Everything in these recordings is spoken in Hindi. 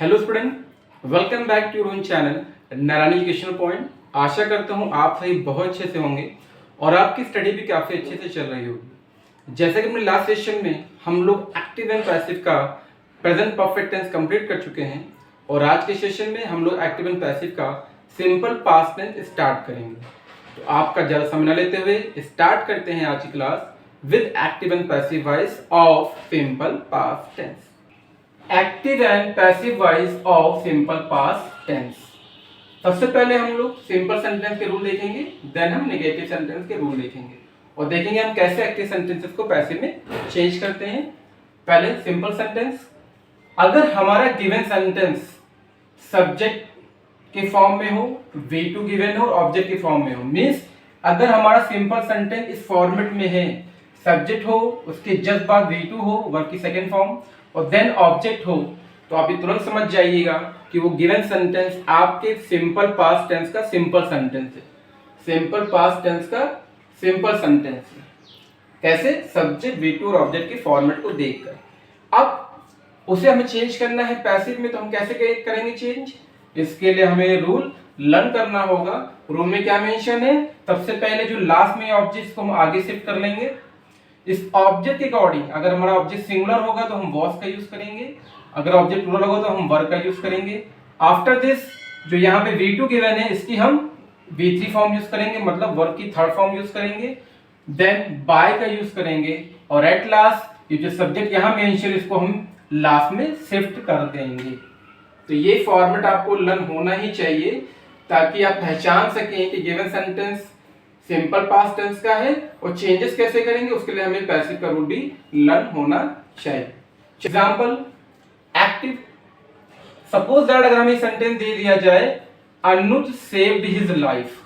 Hello student, welcome back to your own channel Narayan educational point. आशा करता हूँ आप सभी बहुत अच्छे से होंगे और आपकी स्टडी भी काफ़ी अच्छे से चल रही होगी। जैसा कि अपने लास्ट सेशन में हम लोग एक्टिव एंड पैसिव का प्रेजेंट परफेक्ट टेंस कंप्लीट कर चुके हैं और आज के सेशन में हम लोग एक्टिव एंड पैसिव का सिंपल पास्ट टेंस स्टार्ट करेंगे। तो आपका ज़्यादा समय न लेते हुए स्टार्ट करते हैं आज की class with active and passive voice of simple past tense. Active and passive voice of simple past tense. सबसे पहले हम लोग सिंपल सेंटेंस के रूल देखेंगे, देन हम नेगेटिव सेंटेंस के रूल देखेंगे और देखेंगे हम कैसे एक्टिव सेंटेंसेस को पैसिव में चेंज करते हैं। पहले सिंपल सेंटेंस, अगर हमारा गिवन सेंटेंस सब्जेक्ट के फॉर्म में हो, V2 गिवन हो और ऑब्जेक्ट के फॉर्म में हो, मीन्स अगर हमारा सिंपल सेंटेंस इस फॉर्मेट में है, सब्जेक्ट हो, उसके जस्ट बाद V2 हो, वर्ब की सेकेंड फॉर्म, और देन ऑब्जेक्ट हो, तो आप ये तुरंत समझ जाइएगा कि वो गिवन सेंटेंस आपके सिंपल पास्ट टेंस का सिंपल सेंटेंस है। सिंपल पास्ट टेंस का सिंपल सेंटेंस है। कैसे? सब्जेक्ट V2 और ऑब्जेक्ट के फॉर्मेट को देखकर। अब उसे हमें चेंज करना है पैसिव में, तो हम कैसे करेंगे चेंज? इसके लिए हमें रूल लर्न करना होगा। रूल में क्या मेंशन है? सबसे पहले जो लास्ट में ऑब्जेक्ट को हम आगे शिफ्ट कर लेंगे। इस ऑब्जेक्ट के अकॉर्डिंग अगर हमारा ऑब्जेक्ट सिंगुलर होगा तो हम वॉज का यूज करेंगे, अगर ऑब्जेक्ट प्लूरल होगा तो हम वर का यूज करेंगे। आफ्टर दिस जो यहाँ पे V2 गिवन है इसकी हम V3 फॉर्म यूज करेंगे, मतलब वर्ब की थर्ड फॉर्म यूज करेंगे, देन बाय का यूज करेंगे और एट लास्ट ये जो सब्जेक्ट यहाँ मेंशन इसको हम लास्ट में शिफ्ट कर देंगे। तो ये फॉर्मेट आपको लर्न होना ही चाहिए ताकि आप पहचान सकें कि given sentence simple past tense का है और चेंजेस कैसे करेंगे उसके लिए हमें पैसिव का रूल भी लर्न होना चाहिए। एग्जांपल एक्टिव, सपोज दैट अगर हमें सेंटेंस दे दिया जाए अनुज सेव्ड हिज लाइफ,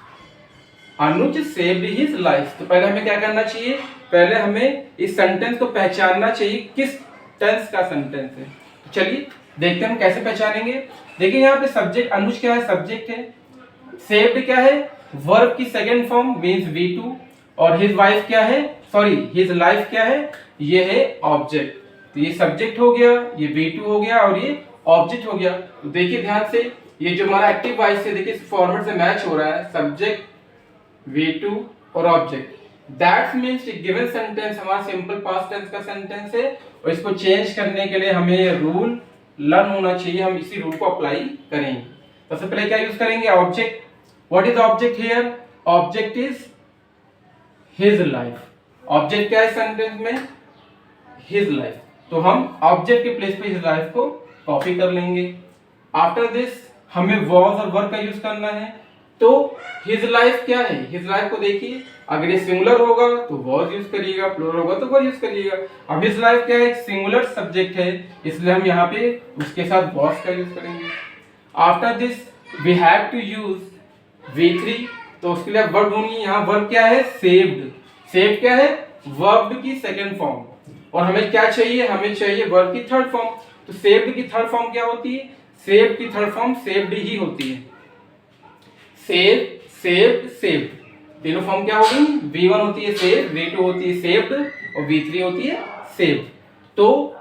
अनुज सेव्ड हिज लाइफ, तो पहले हमें क्या करना चाहिए? पहले हमें इस सेंटेंस को पहचानना चाहिए किस टेंस का सेंटेंस है। तो चलिए देखते हैं हम कैसे पहचानेंगे। देखिए यहाँ पे सब्जेक्ट अनुज क्या है? सब्जेक्ट है। सेव्ड क्या है? वर्ब की सेकेंड फॉर्म मींस V2 और हिज वाइफ क्या है? सॉरी हिज लाइफ क्या है? ये है ऑब्जेक्ट। तो ये सब्जेक्ट हो गया, ये V2 हो गया और ये ऑब्जेक्ट हो गया। तो देखिए ध्यान से, ये जो हमारा एक्टिव वॉइस है देखिए इस फॉर्मेट से मैच हो रहा है, सब्जेक्ट V2 और object. That means given sentence हमारा सिंपल पास्ट टेंस का सेंटेंस है और इसको चेंज करने के लिए हमें रूल लर्न होना चाहिए। हम इसी रूल को अप्लाई करेंगे। सबसे पहले क्या यूज करेंगे? Object. What is the object here? Object is his life. Object क्या है सेंटेंस में? His life. तो हम ऑब्जेक्ट के प्लेस पे his life को कॉपी कर लेंगे। After this हमें was और were का यूज करना है। तो his life क्या है? his life को देखिए, अगर ये सिंगुलर होगा तो was यूज करिएगा, प्लूरल होगा तो were यूज करिएगा। अब his life क्या है? एक सिंगुलर सब्जेक्ट है, इसलिए हम यहाँ पे उसके साथ was का यूज करेंगे। After this we have to use V3, तो उसके लिए वर्ब ढूंढिए। यहाँ वर्ब क्या है? सेव्ड। सेव्ड क्या है? वर्ब की सेकंड फॉर्म। और हमें क्या चाहिए? हमें चाहिए वर्ब की थर्ड फॉर्म। तो सेव्ड की थर्ड फॉर्म क्या होती है? सेव्ड की थर्ड फॉर्म सेव्ड ही होती है। सेव, सेव्ड, सेव्ड, तीनों फॉर्म क्या होगी? V1 होती है सेव, V2 होती है सेव्ड और V3 होती है सेव्ड। तो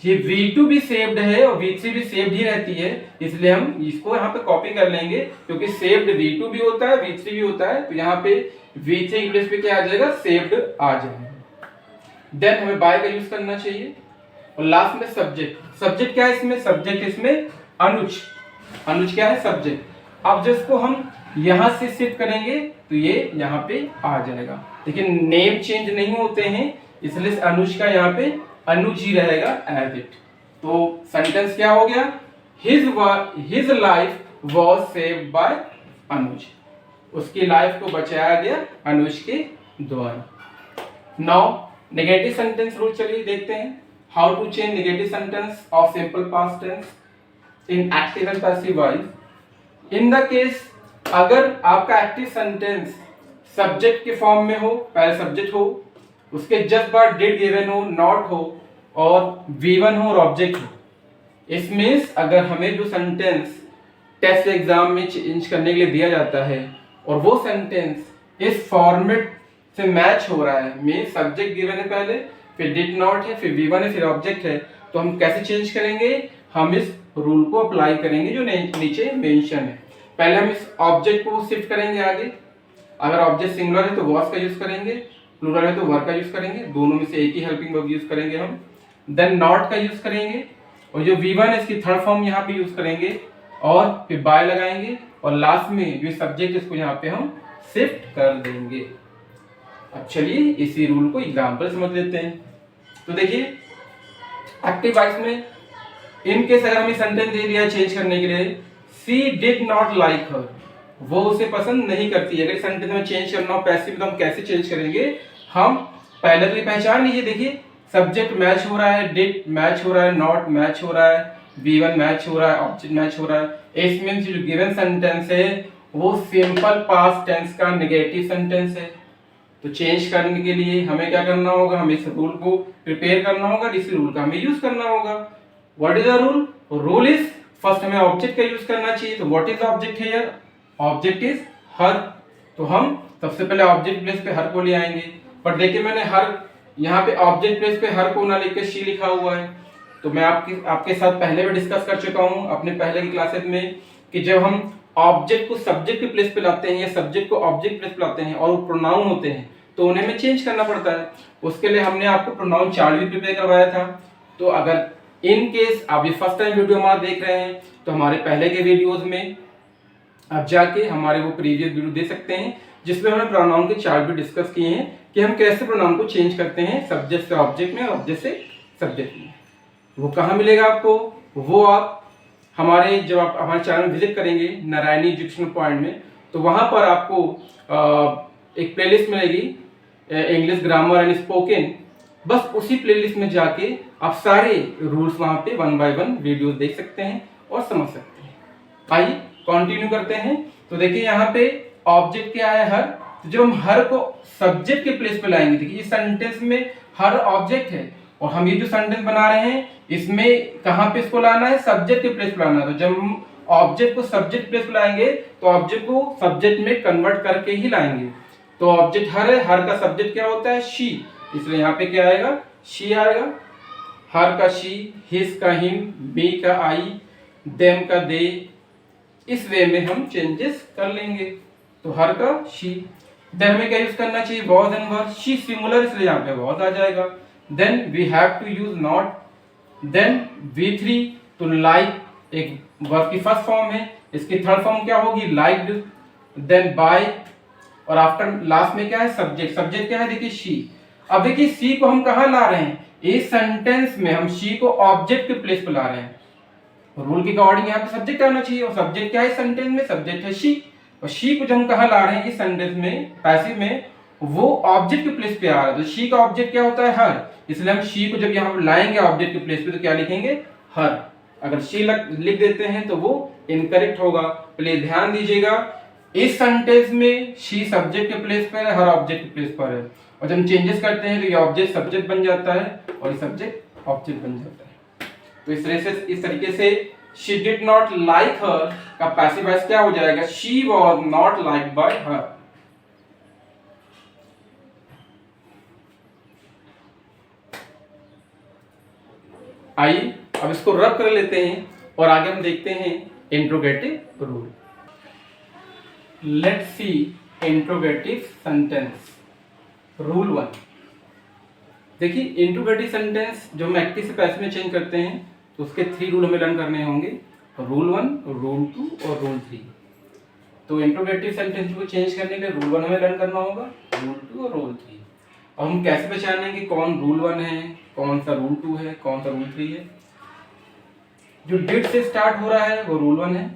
ये V2 भी सेव्ड है और V3 भी सेव्ड ही रहती है, इसलिए हम इसको यहाँ पे कॉपी कर लेंगे क्योंकि सेव्ड V2 भी होता है, V3 भी होता है। तो यहाँ पे V3 की प्लेस पे क्या आ जाएगा? सेव्ड आ जाएगा। देन हमें बाय का यूज करना चाहिए और लास्ट में सब्जेक्ट। सब्जेक्ट क्या है इसमें? सब्जेक्ट इसमें अनुज। अनुज क्या है? सब्जेक्ट। अब जिसको हम यहाँ से शिफ्ट करेंगे तो ये यहाँ पे आ जाएगा। लेकिन नेम चेंज नहीं होते हैं, इसलिए अनुज का यहाँ पे अनुज ही रहेगा एज इट। तो सेंटेंस क्या हो गया? His life was saved by Anuj, उसकी लाइफ को बचाया गया अनुज के द्वारा। नाउ नेगेटिव सेंटेंस रूल चलिए देखते हैं। How to change negative sentence of simple past tense in active and passive voice. In the case अगर आपका एक्टिव सेंटेंस सब्जेक्ट के फॉर्म में हो, पहले सब्जेक्ट हो, उसके जस्ट बाद डिड गिवन हो, नॉट हो और V1 हो और ऑब्जेक्ट हो। इस मीन्स अगर हमें जो सेंटेंस टेस्ट एग्जाम में चेंज करने के लिए दिया जाता है और वो सेंटेंस इस फॉर्मेट से मैच हो रहा है, मीन्स सब्जेक्ट गिवन है पहले, फिर डिड नॉट है, फिर V1 है, फिर ऑब्जेक्ट है, तो हम कैसे चेंज करेंगे? हम इस रूल को अप्लाई करेंगे जो नीचे मेंशन है। पहले हम इस ऑब्जेक्ट को शिफ्ट करेंगे आगे। अगर ऑब्जेक्ट सिंगुलर है तो वॉज का यूज करेंगे, प्लूरल है तो वर का यूज करेंगे, दोनों में से एक ही हेल्पिंग वर्ब यूज करेंगे हम। देन नॉट का यूज करेंगे और जो V1 है इसकी थर्ड फॉर्म यहाँ पे यूज करेंगे और फिर बाय लगाएंगे और लास्ट में जो सब्जेक्ट इसको यहाँ पे हम शिफ्ट कर देंगे। अब चलिए इसी रूल को एग्जाम्पल समझ लेते हैं। तो देखिए एक्टिव वॉइस में इन केस अगर हमें सेंटेंस दे दिया चेंज करने के लिए, सी डिड नॉट लाइक हर, वो उसे पसंद नहीं करती है। अगर सेंटेंस में चेंज करना हो पैसिव तो हम कैसे चेंज करेंगे, हम पहले तो ये पहचान लीजिए। देखिए सब्जेक्ट मैच हो रहा है, डिड मैच हो रहा है, नॉट मैच हो रहा है, V1 मैच हो रहा है, ऑब्जेक्ट मैच हो रहा है। इस मींस जो गिवन सेंटेंस है वो सिंपल पास्ट टेंस का नेगेटिव सेंटेंस है। तो चेंज करने के लिए हमें क्या करना होगा, हमें इस रूल को प्रिपेयर करना होगा, इस रूल का हमें यूज करना होगा। What is the rule? Rule is first हमें ऑब्जेक्ट का यूज करना चाहिए। तो what is object here? Object is her. तो हम सबसे पहले ऑब्जेक्ट प्लेस पे हर को ले आएंगे। पर देखिए मैंने हर यहाँ पे ऑब्जेक्ट प्लेस पे हर को ना लिख के शी लिखा हुआ है। तो मैं आपके साथ पहले भी डिस्कस कर चुका हूँ अपने पहले की क्लासेस में कि जब हम ऑब्जेक्ट को सब्जेक्ट के प्लेस पे लाते हैं या सब्जेक्ट को ऑब्जेक्ट प्लेस पे लाते हैं और वो प्रोनाउन होते हैं तो उन्हें हमें चेंज करना पड़ता है। उसके लिए हमने आपको प्रोनाउन चार्ट भी प्रिपेयर करवाया था। तो अगर इन केस आप ये फर्स्ट टाइम वीडियो हमारा देख रहे हैं तो हमारे पहले के वीडियोस में आप जाके हमारे वो प्रीवियस वीडियो दे सकते हैं जिसमें हमने प्रोनाउन के चार्ट भी डिस्कस किए हैं कि हम कैसे प्रोनाउन को चेंज करते हैं सब्जेक्ट से ऑब्जेक्ट में, ऑब्जेक्ट से सब्जेक्ट में। वो कहाँ मिलेगा आपको? वो आप हमारे जब आप हमारे चैनल विजिट करेंगे नारायणी एजुकेशनल पॉइंट में तो वहाँ पर आपको एक प्लेलिस्ट मिलेगी इंग्लिश ग्रामर एंड स्पोकन। बस उसी प्लेलिस्ट में जाके आप सारे रूल्स वहाँ पे 1 बाय 1 वीडियो देख सकते हैं और समझ सकते हैं। आइए कंटिन्यू करते हैं। तो देखिए यहाँ पे ऑब्जेक्ट क्या है? हर। तो जब हम हर को सब्जेक्ट के प्लेस पे लाएंगे, देखिए इस सेंटेंस में हर ऑब्जेक्ट है और हम ये जो सेंटेंस बना रहे हैं इसमें कहाँ पे इसको लाना है? सब्जेक्ट के प्लेस पे लाना है। तो जब हम ऑब्जेक्ट को सब्जेक्ट प्लेस पे लाएंगे तो ऑब्जेक्ट को सब्जेक्ट में कन्वर्ट करके ही लाएंगे। तो ऑब्जेक्ट हर है, हर का सब्जेक्ट क्या होता है? शी, इसलिए यहाँ पे क्या आएगा? शी आएगा। हर का शी, हिज का हिम, मी का आई, देम का दे। इस वे में हम चेंजेस कर लेंगे। तो हर का शी। देन हमें क्या यूज करना चाहिए? Was and were. She singular इसलिए यहाँ पे वॉज आ जाएगा। Then we have to use not. Then V3 तो लाइक एक वर्ब की फर्स्ट फॉर्म है, इसकी थर्ड फॉर्म क्या होगी? लाइक्ड। देन बाय और आफ्टर लास्ट में क्या है? सब्जेक्ट। सब्जेक्ट क्या है? देखिए शी। अब देखिए सी को हम कहाँ ला रहे हैं? इस सेंटेंस में हम शी को ऑब्जेक्ट के प्लेस पे ला रहे हैं। रूल के अकॉर्डिंग यहाँ पे सब्जेक्ट आना चाहिए और सब्जेक्ट क्या है इस सेंटेंस में? सब्जेक्ट है शी। और शी को जब हम कहाँ ला रहे हैं? इस सेंटेंस में पैसिव में वो ऑब्जेक्ट के प्लेस पे आ रहा है। तो शी का ऑब्जेक्ट क्या होता है? हर। इसलिए हम शी को जब यहाँ लाएंगे ऑब्जेक्ट के प्लेस पे तो क्या लिखेंगे? हर। अगर शी लिख देते हैं तो वो इनकरेक्ट होगा। प्लीज ध्यान दीजिएगा इस सेंटेंस में शी सब्जेक्ट के प्लेस पर है, हर ऑब्जेक्ट के प्लेस पर है। और जब हम चेंजेस करते हैं तो ये ऑब्जेक्ट सब्जेक्ट बन जाता है और ये सब्जेक्ट ऑब्जेक्ट बन जाता है। तो इस तरीके से she did not like her का पैसिव वॉइस क्या हो जाएगा? she was not liked by her। आइए अब इसको रब कर लेते हैं और आगे हम देखते हैं interrogative rule. Let's see interrogative sentence. Rule 1। देखिए इंट्रोगेटिव सेंटेंस जो हम एक्टिव से पैसिव में चेंज करते हैं तो उसके 3 रूल हमें लर्न करने होंगे। रूल 1, रूल 2 और रूल 3। तो इंट्रोगेटिव सेंटेंस को चेंज करने के लिए रूल 1 हमें लर्न करना होगा, रूल 2 और रूल 3। और हम कैसे पहचानेंगे कौन रूल 1 है, कौन सा रूल 2 है, कौन सा रूल 3 है? जो डिड से स्टार्ट हो रहा है वो रूल 1 है,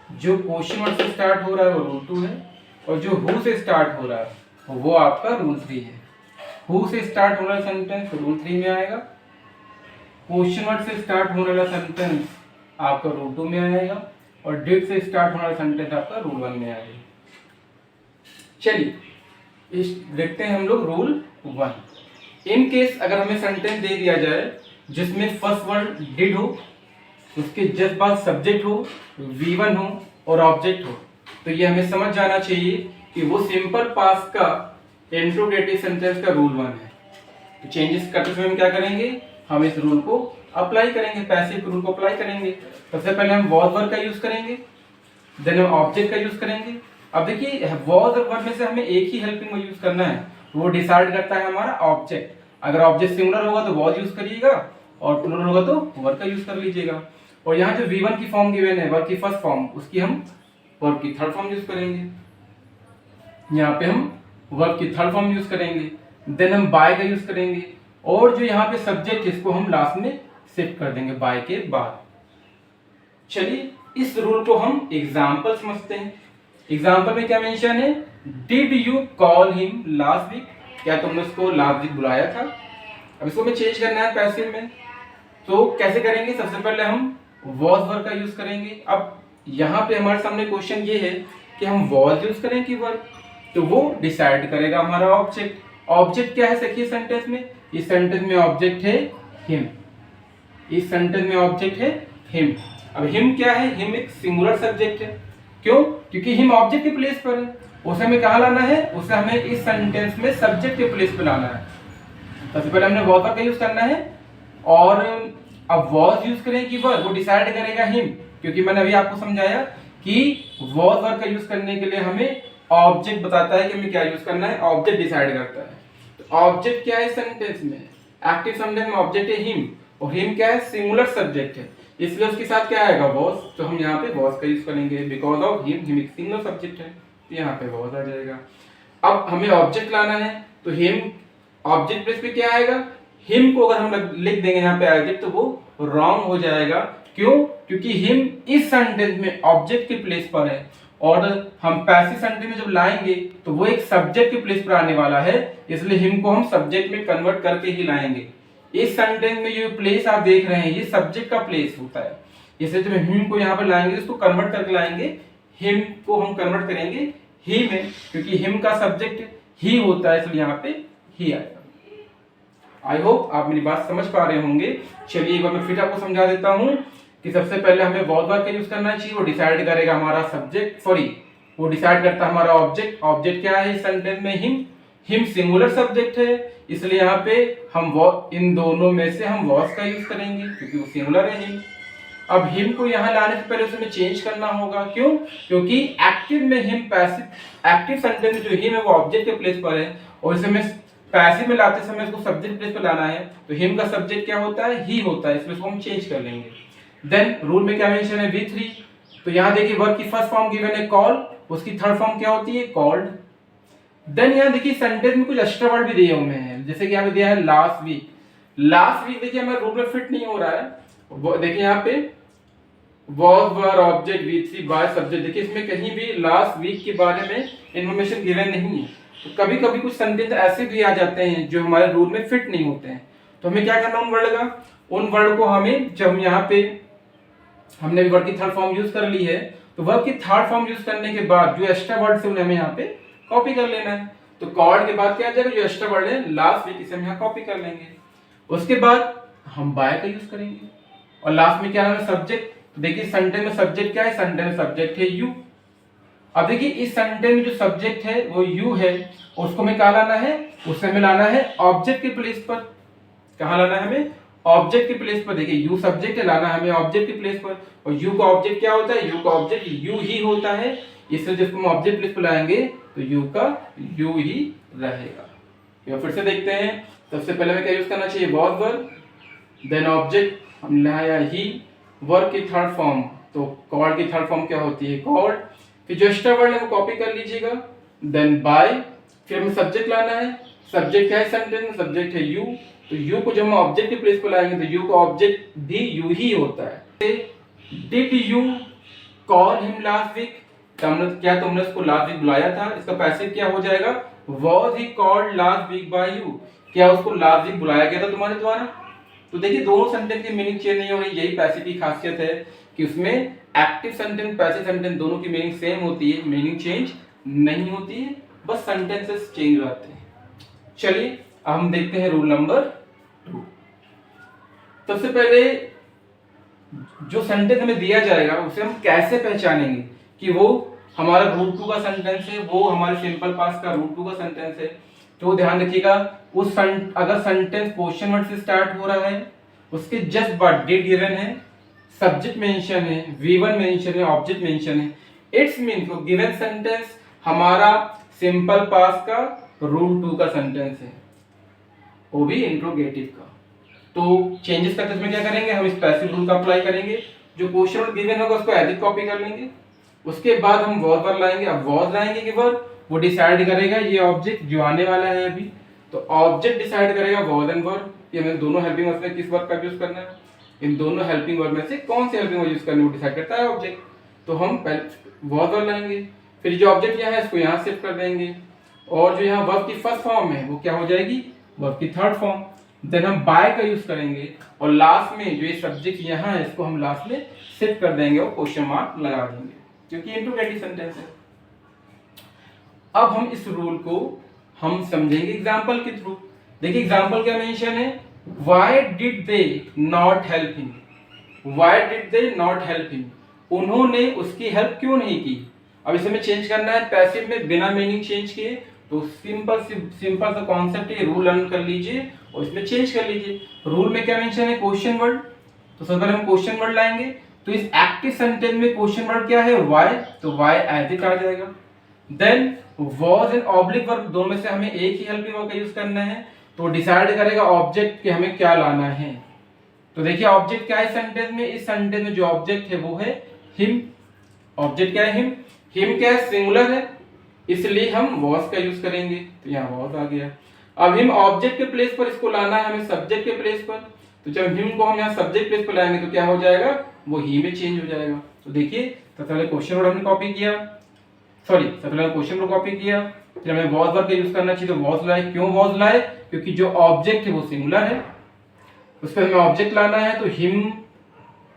जो क्वेश्चन वर्ड से स्टार्ट हो रहा है वो रूल 2 है और जो हु से स्टार्ट हो रहा है वो आपका रूल 3 है। हु से स्टार्ट हो रहा है सेंटेंस रूल 3 में आएगा। क्वेश्चन वर्ड से स्टार्ट होने वाला सेंटेंस आपका रूल 2 में आएगा और डिड से स्टार्ट होने वाला सेंटेंस आपका रूल 1 में आएगा। चलिए देखते हैं हम लोग रूल 1। इन केस अगर हमें सेंटेंस दे दिया जाए जिसमें फर्स्ट वर्ड डिड हो, उसके जस्ट बाद सब्जेक्ट हो, V1 हो और ऑब्जेक्ट हो, तो ये हमें समझ जाना चाहिए कि वो सिंपल पास्ट का इंट्रोगेटिव सेंटेंस का रूल 1 है। तो चेंजेस करते समय हम क्या करेंगे? हम इस रूल को अप्लाई करेंगे, पैसिव रूल को अप्लाई करेंगे। सबसे पहले हम वॉज वर्ब का यूज करेंगे, देन हम ऑब्जेक्ट का यूज करेंगे। अब देखिए वॉज और वर्ब में से हमें एक ही हेल्पिंग वर्ब यूज करना है, वो डिसाइड करता है हमारा ऑब्जेक्ट। अगर ऑब्जेक्ट सिंगुलर होगा तो वॉज यूज करिएगा और प्लूरल होगा तो वर्ब का यूज कर लीजिएगा। और यहाँ जो V1 की फॉर्म गिवन है, वर्ब की फर्स्ट फॉर्म, उसकी हम वर्ब की थर्ड फॉर्म यूज करेंगे। यहाँ पे हम वर्ब की थर्ड फॉर्म यूज करेंगे, देन हम बाय का यूज करेंगे और जो यहाँ पे सब्जेक्ट इसको हम लास्ट में शिफ्ट कर देंगे बाय के बाद। चलिए इस रूल को हम एग्जाम्पल समझते हैं। एग्जाम्पल में क्या मेंशन है, did you call him last week, क्या तुमने उसको लास्ट वीक बुलाया था। अब इसको हमें चेंज करना है पैसिव में, तो कैसे करेंगे, सबसे पहले हम वॉज वर्ब का यूज करेंगे। अब यहाँ पे हमारे सामने क्वेश्चन ये है कि हम वॉज यूज करें कि वर्ब, तो वो डिसाइड करेगा हमारा ऑब्जेक्ट। ऑब्जेक्ट क्या है देखिए सेंटेंस में, इस सेंटेंस में ऑब्जेक्ट है हिम, इस सेंटेंस में ऑब्जेक्ट है हिम। अब हिम क्या है, हिम एक सिंगुलर सब्जेक्ट है, क्यों, क्योंकि हिम ऑब्जेक्ट के प्लेस पर है। उसे हमें कहाँ लाना है, उसे हमें इस सेंटेंस में सब्जेक्ट के प्लेस पे लाना है। सबसे पहले हमने वॉज वर्ब का यूज करना है और अब वॉज यूज करें कि वर्ब, वो डिसाइड करेगा हिम, क्योंकि मैंने अभी आपको समझाया कि वॉज वर्ब का यूज करने के लिए हमें ऑब्जेक्ट बताता है कि हमें क्या यूज करना है, ऑब्जेक्ट डिसाइड करता है। तो ऑब्जेक्ट क्या है सेंटेंस में, एक्टिव सेंटेंस में ऑब्जेक्ट है हिम, और हिम क्या है, सिंगुलर सब्जेक्ट है, इसलिए उसके साथ क्या आएगा, वॉज। तो हम यहाँ पे वॉज का यूज करेंगे, बिकॉज ऑफ हिम, हिम एक सिंगुलर सब्जेक्ट है, तो यहाँ पे वॉज आ जाएगा। अब हमें ऑब्जेक्ट लाना है, तो हिम ऑब्जेक्ट प्लेस पे क्या आएगा, हिम को अगर हम लिख देंगे यहाँ पे ऑब्जेक्ट तो वो रॉन्ग हो जाएगा, क्यों, क्योंकि हिम इस सेंटेंस में ऑब्जेक्ट के प्लेस पर है और हम पैसिव सेंटेंस में जब लाएंगे तो वो एक सब्जेक्ट के प्लेस पर आने वाला है, इसलिए हिम को हम सब्जेक्ट में कन्वर्ट करके ही लाएंगे। इस सेंटेंस में जो प्लेस आप देख रहे हैं ये सब्जेक्ट का प्लेस होता है, इसलिए जब हिम को यहाँ पर लाएंगे इसको कन्वर्ट करके लाएंगे, हिम को हम कन्वर्ट करेंगे ही में, क्योंकि हिम का सब्जेक्ट ही होता है, इसलिए यहाँ पे ही आएगा। आई होप आप मेरी बात समझ पा रहे होंगे। चलिए एक बार मैं फिर आपको समझा देता हूँ कि सबसे पहले हमें वॉज वर्ब का यूज करना चाहिए, वो डिसाइड करेगा हमारा सब्जेक्ट, सॉरी वो डिसाइड करता है हमारा ऑब्जेक्ट। ऑब्जेक्ट क्या है इस सेंटेंस में, हिम, हिम सिंगुलर सब्जेक्ट है, इसलिए यहाँ पे हम इन दोनों में से हम वॉज का यूज करेंगे क्योंकि वो सिंगुलर है हिम। अब हिम को यहाँ लाने से पहले उसे हमें चेंज करना होगा, क्यों, क्योंकि एक्टिव में हिम पैसिव, एक्टिव सेंटेंस में जो हिम है वो ऑब्जेक्ट के प्लेस पर है और इसे हमें पैसिव में लाते समय इसको सब्जेक्ट प्लेस पर लाना है, तो हिम का सब्जेक्ट क्या होता है, ही होता है, इसमें इसको हम चेंज कर लेंगे। देन रूल में क्या मेंशन है, V3, तो यहाँ देखिए वर्ब की फर्स्ट फॉर्म गिवन है कॉल, उसकी थर्ड फॉर्म क्या होती है, कॉल्ड। देन यहाँ देखिए सेंटेंस में कुछ एक्स्ट्रा वर्ड भी दिए हुए हैं, जैसे कि यहाँ पे दिया है लास्ट वीक। लास्ट वीक देखिए हमारे रूल में फिट नहीं हो रहा है, देखिए यहाँ पे was verb object V3 by subject, देखिए इसमें कहीं भी लास्ट वीक के बारे में इंफॉर्मेशन गिवन नहीं है। तो कभी कभी कुछ सेंटेंस ऐसे भी आ जाते हैं जो हमारे रूल में फिट नहीं होते हैं, तो हमें क्या करना उन वर्ड का, उन वर्ड को हमें, जब हम यहाँ पे हमने वर्ड की थर्ड फॉर्म यूज कर ली है, तो वर्ड की थर्ड फॉर्म यूज करने के बाद जो एक्स्ट्रा वर्ड से उन्हें हमें यहाँ पे कॉपी कर लेना है। तो कॉल्ड के बाद क्या आ जाएगा, जो एक्स्ट्रा वर्ड है लास्ट वीक, इसे हम यहाँ कॉपी कर लेंगे। उसके बाद हम बाय का यूज करेंगे और लास्ट में क्या है सब्जेक्ट। तो देखिए सेंटेंस में सब्जेक्ट क्या है, सेंटेंस में सब्जेक्ट है यू। अब देखिए इस सेंटेंस में जो सब्जेक्ट है वो यू है, उसको हमें कहाँ लाना है, उसे हमें लाना है ऑब्जेक्ट के प्लेस पर। कहाँ लाना है हमें, ऑब्जेक्ट के प्लेस पर। देखिए यू सब्जेक्ट है, लाना है हमें ऑब्जेक्ट के प्लेस पर, और यू का ऑब्जेक्ट क्या होता है, यू का ऑब्जेक्ट यू ही होता है, इसलिए जिसको हम ऑब्जेक्ट प्लेस पर लाएंगे तो यू का यू ही रहेगा। या फिर से देखते हैं, सबसे पहले हमें क्या यूज करना चाहिए, वॉज वर्ब, देन ऑब्जेक्ट हम लाया ही, वर्ब की थर्ड फॉर्म, तो कॉल्ड की थर्ड फॉर्म क्या होती है, कॉल्ड। फिर जो एक्स्ट्रा वर्ड है वो कॉपी कर लीजिएगा, देन बाय, फिर हमें सब्जेक्ट लाना है, सब्जेक्ट क्या है सेंटेंस में, सब्जेक्ट है यू, तो यू को जब हम ऑब्जेक्ट के प्लेस पर लाएंगे तो यू का ऑब्जेक्ट भी यू ही होता है। Did you call him last week, क्या तुमने उसको लास्ट वीक बुलाया था, इसका पैसिव क्या हो जाएगा, was he called last week by you, क्या उसको लास्ट वीक बुलाया गया था तुम्हारे द्वारा। तो देखिए दोनों सेंटेंस की मीनिंग चेंज नहीं हो रही, यही पैसिव की खासियत है कि उसमें एक्टिव सेंटेंस पैसिव सेंटेंस दोनों की मीनिंग सेम होती है, मीनिंग चेंज नहीं होती है, बस सेंटेंसेस चेंज रहते हैं। चलिए अब हम देखते हैं रूल नंबर 2। सबसे पहले जो सेंटेंस हमें दिया जाएगा उसे हम कैसे पहचानेंगे कि वो हमारा रूट 2 का सेंटेंस है, वो हमारे सिंपल पास्ट का रूट 2 का सेंटेंस है। तो ध्यान रखिएगा, अगर सेंटेंस क्वेश्चन वर्ड से स्टार्ट हो रहा है, उसके जस्ट बाद डेट गिवन है, सब्जेक्ट मेंशन है, V1 मेंशन है, ऑब्जेक्ट मेंशन है, इट्स मीन तो गिवन सेंटेंस हमारा सिंपल पास्ट का रूल 2 का सेंटेंस है, वो भी इंट्रोगेटिव का। तो चेंजेस करते समय क्या करेंगे, हम इस पैसिव रूल का अप्लाई करेंगे, जो क्वेश्चन में गिवन होगा उसको एज इट कॉपी कर लेंगे, उसके बाद हम वॉज वर्ब लाएंगे। अब वॉज लाएंगे कि वर्ब वो डिसाइड करेगा ये ऑब्जेक्ट जो आने वाला है अभी, तो ऑब्जेक्ट डिसाइड करेगा वॉज एंड वर्ब, ये हमें दोनों हेल्पिंग वर्ब में किस वर्ब का यूज करना है, इन दोनों हेल्पिंग वर्ब में से कौन से हेल्पिंग वर्ब यूज करनी है वो डिसाइड करता है ऑब्जेक्ट। तो हम पहले वॉज वर्ब लाएंगे, फिर जो ऑब्जेक्ट यहाँ है इसको यहाँ शिफ्ट कर देंगे, और जो यहाँ वर्ब की फर्स्ट फॉर्म है वो क्या हो जाएगी, वर्ब की थर्ड फॉर्म। देन हम बाय का यूज करेंगे, और लास्ट में जो ये सब्जेक्ट यहाँ है इसको हम लास्ट में शिफ्ट कर देंगे और क्वेश्चन मार्क लगा देंगे, क्योंकि इंट्रोगेटिव सेंटेंस है। अब हम इस रूल को हम समझेंगे एग्जांपल के थ्रू। देखिए एग्जांपल क्या मेंशन है, why did they not help him, why did they not help him, उन्होंने उसकी हेल्प क्यों नहीं की। अब इसे में चेंज करना है पैसिव में बिना मीनिंग चेंज किए, तो सिंपल सा कॉन्सेप्ट है, रूल लर्न कर लीजिए और इसमें चेंज कर लीजिए। रूल में क्या मेंशन है, क्वेश्चन वर्ड, तो सबसे पहले हम क्वेश्चन वर्ड लाएंगे, तो इस एक्टिव सेंटेंस में क्वेश्चन वर्ड क्या है, व्हाई, तो व्हाई एज इट आ जाएगा। Then was and oblique verb दोनों में से हमें एक ही हेल्पिंग वर्ब का यूज करना है, तो डिसाइड करेगा ऑब्जेक्ट कि हमें क्या लाना है। तो देखिए ऑब्जेक्ट क्या है सेंटेंस में, इस सेंटेंस में जो ऑब्जेक्ट है वो है हिम, ऑब्जेक्ट क्या है हिम, हिम क्या है सिंगुलर है, इसलिए हम वॉज का यूज करेंगे, तो यहाँ वॉज आ गया। अब हिम ऑब्जेक्ट के प्लेस पर इसको लाना है हमें सब्जेक्ट के प्लेस पर, तो जब हिम को हम यहाँ सब्जेक्ट प्लेस पर लाएंगे तो क्या हो जाएगा, वो ही में चेंज हो जाएगा। तो देखिए सबसे पहले क्वेश्चन वर्ड हमने कॉपी किया, सॉरी सबसे पहले क्वेश्चन वर्ड कॉपी किया, फिर हमें वॉज वर्ब का यूज करना चाहिए, तो वॉज लाए। क्यों वॉज लाए, क्योंकि जो ऑब्जेक्ट है वो सिंगुलर है, उस पर हमें ऑब्जेक्ट लाना है, तो हिम,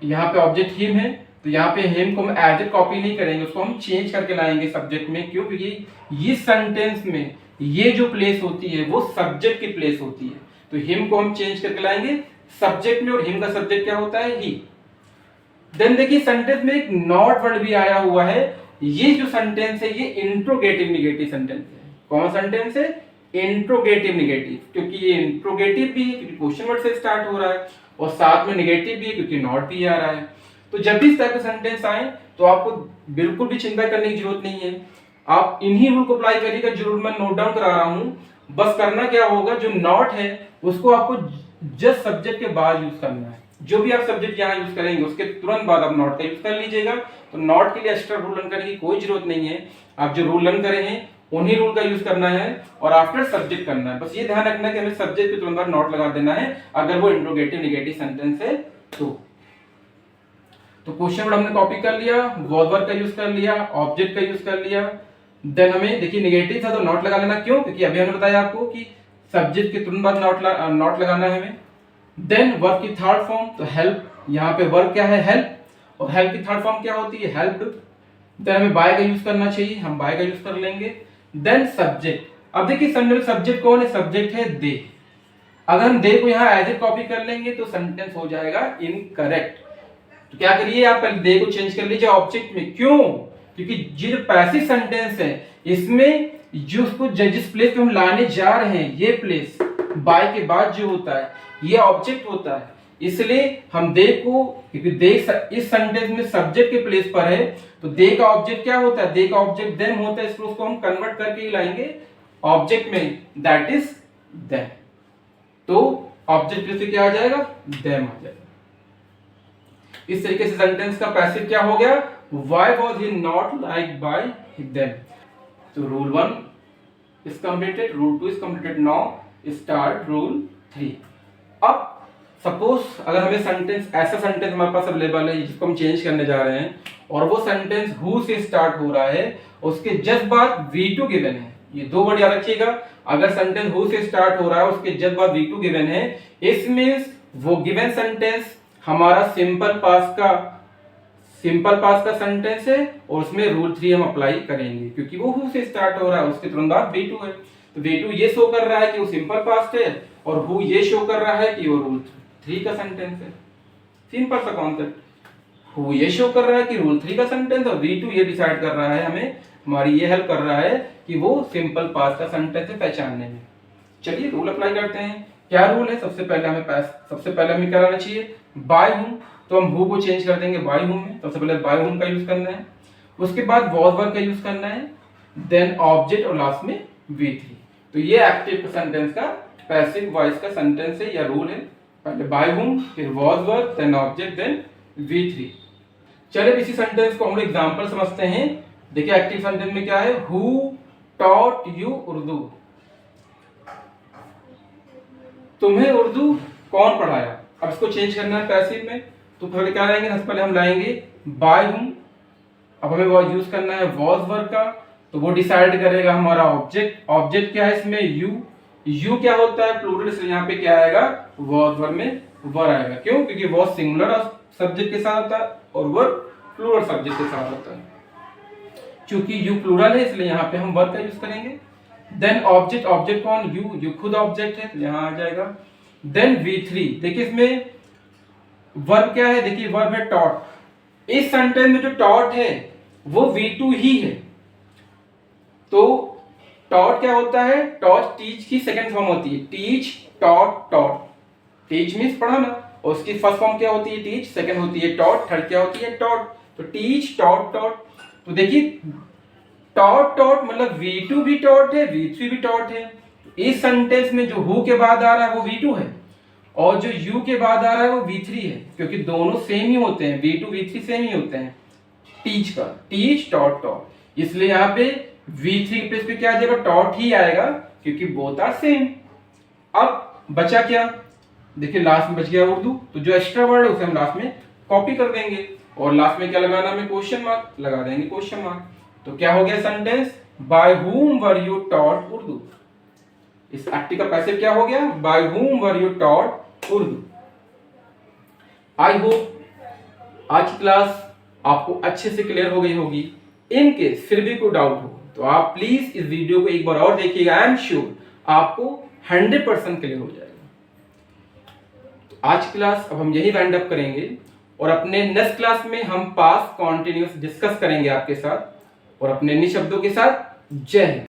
यहाँ पे ऑब्जेक्ट हिम है, तो यहाँ पे हिम को हम एज इट कॉपी नहीं करेंगे, उसको हम चेंज करके लाएंगे सब्जेक्ट में। क्यों, क्योंकि इस सेंटेंस में ये जो प्लेस होती है वो सब्जेक्ट की प्लेस होती है, तो हिम को हम चेंज करके लाएंगे सब्जेक्ट में, और हिम का सब्जेक्ट क्या होता है, ही। देन देखिए सेंटेंस में एक नॉट वर्ड भी आया हुआ है, ये जो सेंटेंस है ये इंट्रोगेटिव निगेटिव सेंटेंस है। कौन सेंटेंस है, इंट्रोगेटिव निगेटिव, क्योंकि ये इंट्रोगेटिव भी है क्योंकि क्वेश्चन वर्ड से स्टार्ट हो रहा है, और साथ में निगेटिव भी है क्योंकि नॉट भी आ रहा है। तो जब भी इस टाइप के सेंटेंस आए तो आपको बिल्कुल भी चिंता करने की जरूरत नहीं है, आप इन्हीं रूल को अप्लाई करिएगा जो रूल मैं नोट डाउन करा रहा हूँ। बस करना क्या होगा, जो नॉट है उसको आपको जस्ट सब्जेक्ट के बाद यूज करना है, जो भी आप सब्जेक्ट यहाँ यूज करेंगे उसके तुरंत बाद आप नॉट का यूज कर लीजिएगा। तो नॉट के लिए एक्स्ट्रा रूल लर्न करने की कोई जरूरत नहीं है, आप जो रूल लर्न करे हैं उन्हीं रूल का यूज करना है और आफ्टर सब्जेक्ट करना है। बस ये ध्यान रखना है कि हमें सब्जेक्ट पे तुरंत बाद नॉट लगा देना है अगर वो इंट्रोगेटिव निगेटिव सेंटेंस है। तो क्वेश्चन वर्ड हमने कॉपी कर लिया, वॉज वर्ब का यूज कर लिया, ऑब्जेक्ट का यूज कर लिया। देन हमें देखिए निगेटिव था तो नॉट लगा लेना, क्यों, क्योंकि अभी हमने बताया आपको कि सब्जेक्ट के तुरंत बाद नॉट लगाना है हमें। देन वर्ब की थर्ड फॉर्म, तो हेल्प, यहाँ पे वर्ब क्या है, हेल्प, और हेल्प की थर्ड फॉर्म क्या होती है, हेल्प्ड। देन हमें बाय का यूज करना चाहिए, हम बाय का यूज कर लेंगे। देन सब्जेक्ट, अब देखिए सब्जेक्ट कौन है, सब्जेक्ट है दे। अगर हम दे को यहाँ एज इट कॉपी कर लेंगे तो सेंटेंस हो जाएगा इनकरेक्ट। तो क्या करिए, आप पहले दे को चेंज कर लीजिए ऑब्जेक्ट में। क्यों, क्योंकि ये जो पैसिव सेंटेंस है इसमें जो उसको जिस प्लेस पे हम लाने जा रहे हैं, ये प्लेस बाय के बाद जो होता है ये ऑब्जेक्ट होता है, इसलिए हम दे को, क्योंकि दे इस सेंटेंस में सब्जेक्ट के प्लेस पर है, तो दे का ऑब्जेक्ट क्या होता है, दे का ऑब्जेक्ट देम होता है, इसको हम कन्वर्ट करके ही लाएंगे ऑब्जेक्ट में, दैट इज देम। तो ऑब्जेक्ट प्लेस पे क्या आ जाएगा, देम आ जाएगा। इस तरीके से सेंटेंस का पैसिव क्या हो गया, why was he not liked by them. तो rule 1 is completed, rule 2 is completed. Now start rule 3। अब सपोज अगर हमें सेंटेंस, ऐसा सेंटेंस हमारे पास अवेलेबल है जिसको हम चेंज करने जा रहे हैं, और वो सेंटेंस हु से स्टार्ट हो रहा है, उसके जस्ट बाद V2 गिवन है। ये दो वर्ड याद रखिएगा, अगर सेंटेंस हु से स्टार्ट हो रहा है उसके जस्ट बाद V2 गिवन है, इट मींस वो गिवन सेंटेंस हमारा सिंपल पास्ट का सेंटेंस है, और उसमें रूल 3 हम अप्लाई करेंगे क्योंकि वो हु से स्टार्ट हो रहा है, उसके तुरंत बाद V2 है। तो V2 ये शो कर रहा है कि वो सिंपल पास्ट है, और हु ये शो कर रहा है कि वो रूल 3 का सेंटेंस है। सिंपल सा कॉन्सेप्ट, हु ये शो कर रहा है कि रूल 3 का सेंटेंस, और V2 ये डिसाइड कर रहा है, हमें हमारी ये हेल्प कर रहा है कि वो सिंपल पास्ट का सेंटेंस है पहचानने में। चलिए रूल अप्लाई करते हैं। क्या रूल है, सबसे पहले हमें क्या रहना चाहिए, बाय हूम, तो हम हु को चेंज कर देंगे बाय हूम में। सबसे पहले बाय हूम का यूज करना है, उसके बाद वॉज वर्ब का यूज करना है, देन ऑब्जेक्ट और लास्ट में V3। तो ये एक्टिव सेंटेंस का पैसिव वॉइस का सेंटेंस है या रूल है, पहले बाय हूम, फिर was verb, then object, then V3। चलिए इसी सेंटेंस को हम एग्जांपल समझते हैं। देखिए एक्टिव सेंटेंस में क्या है, हु टॉट यू उर्दू, तुम्हें उर्दू कौन पढ़ाया। अब इसको चेंज करना है पैसिव में, तो पहले क्या लाएंगे, सबसे पहले हम लाएंगे बाय हूम। अब हमें वो यूज करना है वॉज वर्ब का, तो वो डिसाइड करेगा हमारा ऑब्जेक्ट। ऑब्जेक्ट क्या है इसमें, यू क्या होता है, प्लूरल, इसलिए यहाँ पे क्या आएगा, वॉज वर्ब में वर आएगा। क्यों, क्योंकि वॉज सिंगुलर सब्जेक्ट के साथ होता है और वर्ब प्लूरल सब्जेक्ट के साथ होता है। क्योंकि यू प्लूरल है इसलिए यहाँ पे हम वर्ब का यूज करेंगे। देन ऑब्जेक्ट, ऑब्जेक्ट कौन, यू खुद ऑब्जेक्ट है तो यहाँ आ जाएगा। देन V3, देखिए इसमें वर्ब क्या है, देखिए वर्ब है टॉट। इस सेंटेंस में जो टॉट है वो V2 ही है। तो टॉट क्या होता है, टॉट टीच की सेकंड फॉर्म होती है, teach taught taught. Teach means पढ़ाना, और उसकी फर्स्ट फॉर्म क्या होती है, टीच, सेकंड होती है टॉट, थर्ड क्या होती है, टॉट। तो टीच टॉट टॉट। तो देखिए टॉट टॉट मतलब V2 भी टॉट है, V3 भी टॉट है। इस सेंटेंस में जो हु के बाद आ रहा है वो V2 है, और जो यू के बाद आ रहा है वो V3 है, क्योंकि दोनों सेम ही होते हैं, V2 V3 सेम ही होते हैं टीच का, टीच टॉट टॉट। इसलिए यहाँ पे V3 प्लेस पे क्या आ जाएगा, टॉट ही आएगा, क्योंकि बोथ आर सेम। अब बचा क्या, देखिए लास्ट में बच गया उर्दू, तो जो एक्स्ट्रा वर्ड है उसे हम लास्ट में कॉपी कर देंगे, और लास्ट में क्या लगाना हमें, क्वेश्चन मार्क लगा देंगे, क्वेश्चन मार्क। तो क्या हो गया sentence, bye whom were you taught Urdu. इस एक्टिव का पैसिव क्या हो गया, bye whom were you taught Urdu. I hope आज की क्लास आपको अच्छे से क्लियर हो गई होगी। इन केस फिर भी कोई डाउट हो तो आप प्लीज इस वीडियो को एक बार और देखिएगा, आई एम श्योर आपको 100% क्लियर हो जाएगा। तो आज की क्लास अब हम यही वाइंड अप करेंगे, और अपने नेक्स्ट क्लास में हम पास्ट कॉन्टिन्यूअस डिस्कस करेंगे आपके साथ और अपने अन्य शब्दों के साथ। जय हिंद।